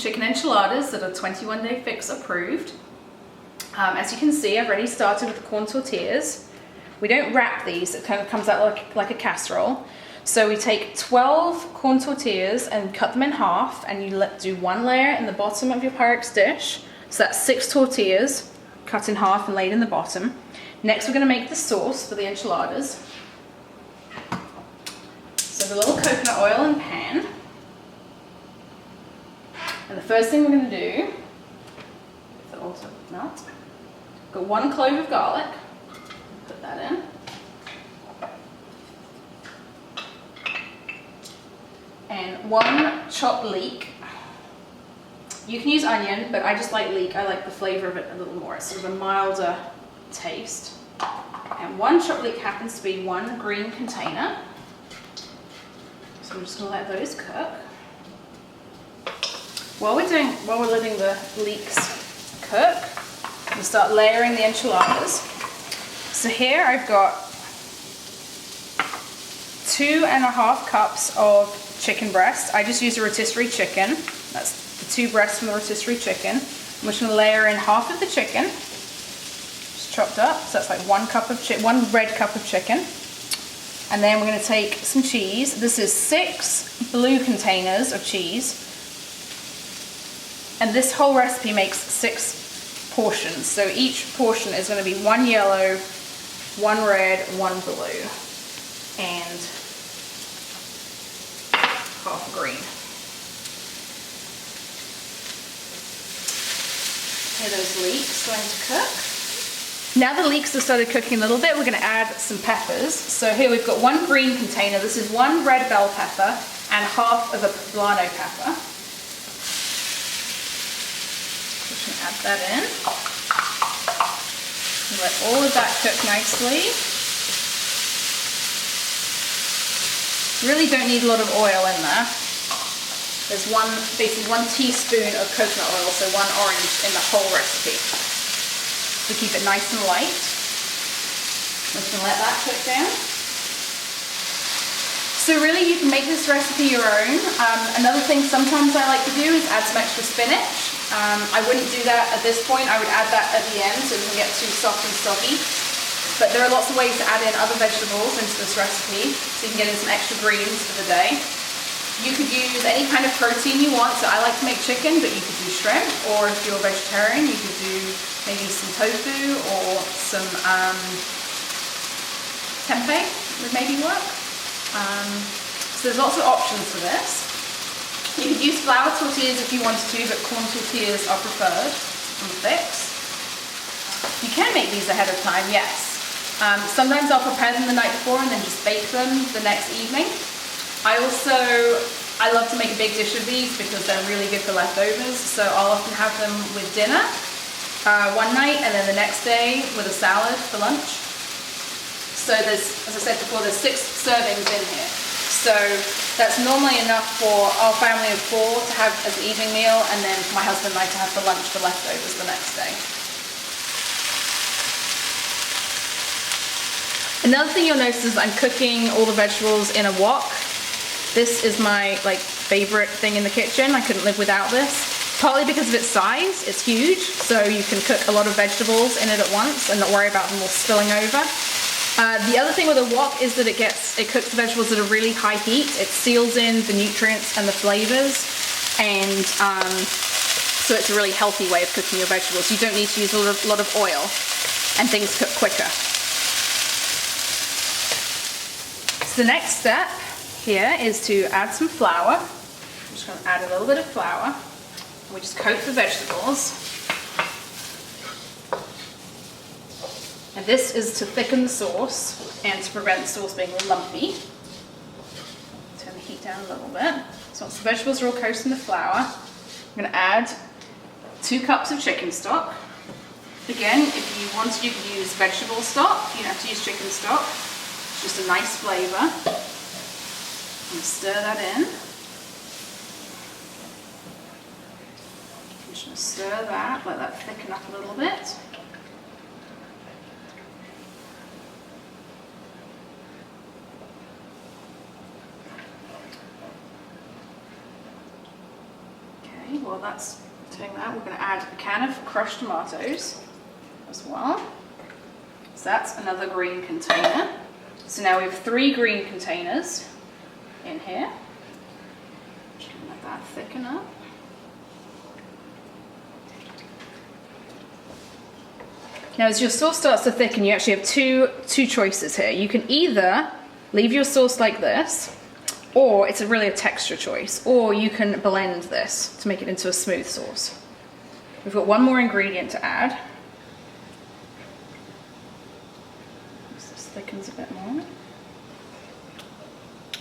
chicken enchiladas that are 21-day fix approved. As you can see, I've already started with the corn tortillas. We don't wrap these, it kind of comes out like a casserole. So we take 12 corn tortillas and cut them in half, and you do one layer in the bottom of your Pyrex dish. So that's 6 tortillas cut in half and laid in the bottom. Next we're going to make the sauce for the enchiladas. So the little coconut oil in pan. And the first thing we're going to do, if it also melt, got 1 clove of garlic, put that in. And 1 chopped leek. You can use onion, but I just like leek. I like the flavor of it a little more. It's sort of a milder taste. And 1 chopped leek happens to be 1 green container. So I'm just going to let those cook. While we're letting the leeks cook, we'll start layering the enchiladas. So here I've got 2.5 cups of chicken breast. I just use a rotisserie chicken. That's the 2 breasts from the rotisserie chicken. I'm just going to layer in half of the chicken, just chopped up. So that's like 1 red cup of chicken. And then we're going to take some cheese. This is 6 blue containers of cheese. And this whole recipe makes 6 portions. So each portion is going to be 1 yellow, 1 red, 1 blue, and half green. Here are those leeks going to cook. Now the leeks have started cooking a little bit, we're going to add some peppers. So here we've got 1 green container. This is 1 red bell pepper and half of a poblano pepper. Just going to add that in. Let all of that cook nicely. Really don't need a lot of oil in there. There's basically 1 teaspoon of coconut oil, so 1 orange in the whole recipe. To keep it nice and light. I'm just going to let that cook down. So really you can make this recipe your own. Another thing sometimes I like to do is add some extra spinach. I wouldn't do that at this point. I would add that at the end so it doesn't get too soft and soggy. But there are lots of ways to add in other vegetables into this recipe so you can get in some extra greens for the day. You could use any kind of protein you want. So I like to make chicken, but you could do shrimp, or if you're a vegetarian, you could do maybe some tofu or some tempeh would maybe work. So there's lots of options for this. You could use flour tortillas if you wanted to, but corn tortillas are preferred on the fix. You can make these ahead of time, yes. Sometimes I'll prepare them the night before and then just bake them the next evening. I love to make a big dish of these because they're really good for leftovers, so I'll often have them with dinner one night and then the next day with a salad for lunch. So there's, as I said before, there's 6 servings in here. So that's normally enough for our family of 4 to have as an evening meal, and then for my husband and I to have for lunch for leftovers the next day. Another thing you'll notice is I'm cooking all the vegetables in a wok. This is my favorite thing in the kitchen. I couldn't live without this. Partly because of its size, it's huge, so you can cook a lot of vegetables in it at once and not worry about them all spilling over. The other thing with a wok is that it cooks the vegetables at a really high heat. It seals in the nutrients and the flavors, and so it's a really healthy way of cooking your vegetables. You don't need to use a lot of oil, and things cook quicker. So the next step here is to add some flour. I'm just going to add a little bit of flour. We just coat the vegetables. And this is to thicken the sauce and to prevent the sauce being lumpy. Turn the heat down a little bit. So once the vegetables are all coated in the flour, I'm going to add 2 cups of chicken stock. Again, if you wanted, you could use vegetable stock. You don't have to use chicken stock. It's just a nice flavor. And stir that in. I'm just going to stir that, let that thicken up a little bit. Okay. Okay, well that's doing that. We're going to add a can of crushed tomatoes as well. So that's another green container. So now we have 3 green containers in here. Just going to let that thicken up. Now as your sauce starts to thicken, you actually have two choices here. You can either leave your sauce like this, or it's really a texture choice, or you can blend this to make it into a smooth sauce. We've got one more ingredient to add. This thickens a bit more.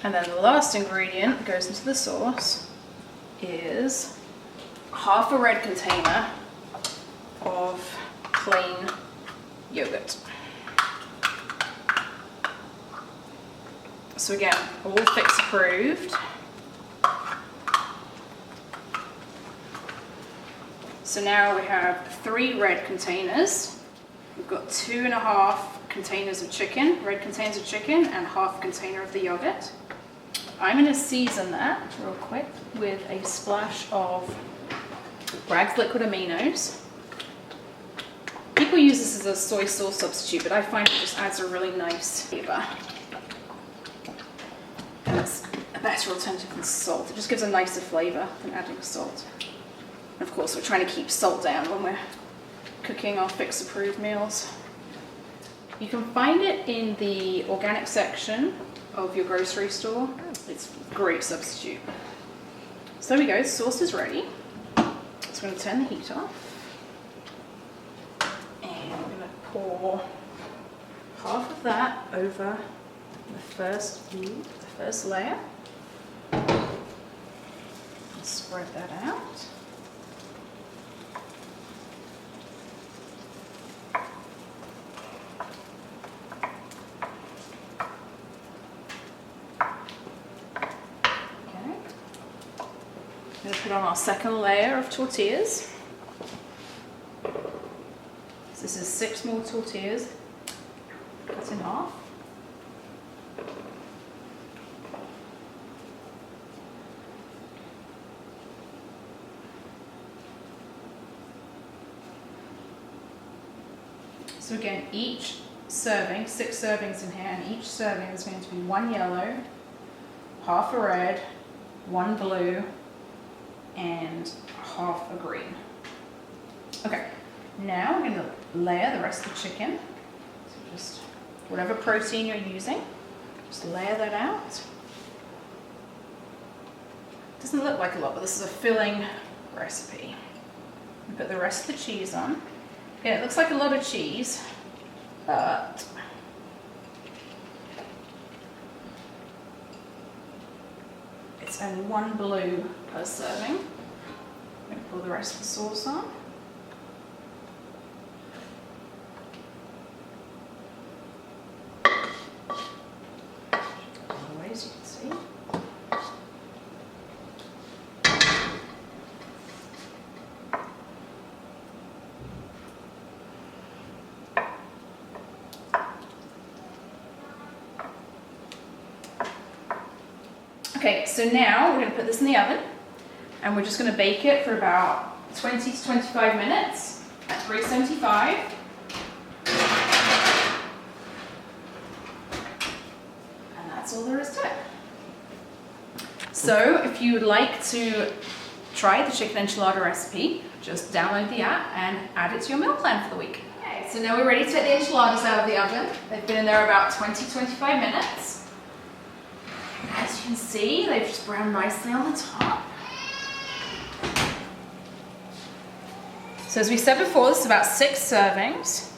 And then the last ingredient that goes into the sauce is half a red container of plain yogurt. So again, all Fix approved. So now we have 3 red containers. We've got 2.5 containers of chicken, red containers of chicken, and half a container of the yogurt. I'm going to season that real quick with a splash of Bragg's liquid aminos. People use this as a soy sauce substitute, but I find it just adds a really nice flavor. And it's a better alternative than salt. It just gives a nicer flavor than adding salt. And of course, we're trying to keep salt down when we're cooking our Fix approved meals. You can find it in the organic section of your grocery store. It's a great substitute. So there we go, the sauce is ready. So I'm going to turn the heat off. And I'm going to pour half of that over the first layer. And spread that out. I'm going to put on our second layer of tortillas. So this is 6 more tortillas cut in half. So again, each serving, 6 servings in here, and each serving is going to be 1 yellow, half a red, 1 blue, and half a green. Okay, now we're going to layer the rest of the chicken. So just whatever protein you're using, just layer that out. Doesn't look like a lot, but this is a filling recipe. And put the rest of the cheese on. Yeah, it looks like a lot of cheese, but it's only 1 blue per serving. I'm going to pour the rest of the sauce on. Otherwise, you can see. Okay, so now we're going to put this in the oven and we're just going to bake it for about 20 to 25 minutes at 375. And that's all there is to it. So if you would like to try the chicken enchilada recipe, just download the app and add it to your meal plan for the week. Okay, so now we're ready to take the enchiladas out of the oven. They've been in there about 20-25 minutes. As you can see, they've just browned nicely on the top. So as we said before, this is about 6 servings.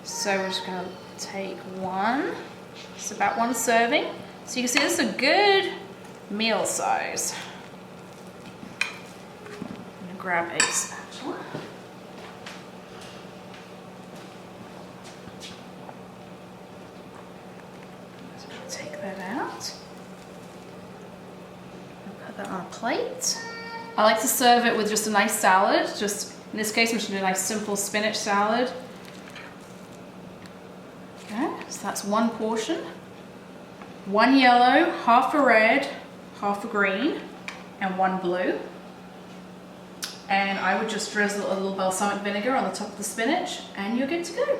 So we're just going to take one. It's about 1 serving. So you can see this is a good meal size. I'm going to grab a spatula. So take that out. Put that on a plate. I like to serve it with just a nice salad. Just in this case, I'm just going to do a nice simple spinach salad. Okay, so that's 1 portion. 1 yellow, half a red, half a green, and 1 blue. and I would just drizzle a little balsamic vinegar on the top of the spinach and you're good to go.